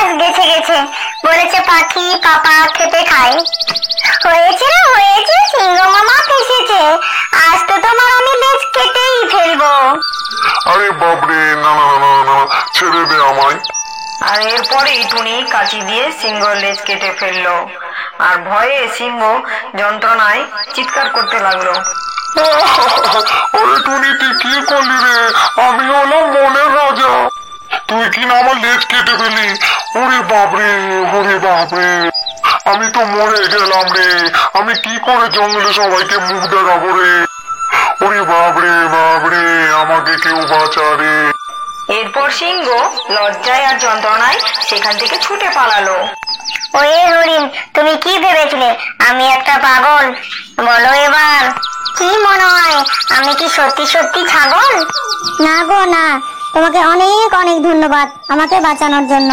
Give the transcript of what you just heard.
লেজ গেছে গেছে, বলেছে পাখি পাপা খেতে খায়। হয়েছে রে হয়েছে, সিংহ মামা ফেসেছে, আজ তো তোমার আমি লেজ কেটেই ফেলবো। আরে বাপরে, না না না না না, ছেড়ে দে আমায়। আর এরপরেই টুনি কাঁচি দিয়ে সিংহর লেজ কেটে ফেললো। আর ভয়ে সিংহ যন্ত্রণায় চিৎকার করতে লাগলো। আরে টুনি, তুই কি করলি রে? আমি হলাম মনের রাজা, তুই কি না আমার লেজ কেটে ফেলি? ওরে বাপরে, ওরে বাপরে, আমি তো মরে গেলাম রে। আমি কি করে জঙ্গলে সবাইকে মুখ দেখাবো রে? ওরে বাপরে বাপরে, আমাকে কেউ বাঁচা রে। এরপর সিংহ লজ্জায় আর যন্ত্রণায় সেখান থেকে ছুটে পালালো। ওরে হরিণ, তুমি কি ভেবেছিলে আমি একটা পাগল? বলো এবার কি মনে হয়, আমি কি সত্যি সত্যি ছাগল? না গো না, তোমাকে অনেক অনেক ধন্যবাদ আমাকে বাঁচানোর জন্য।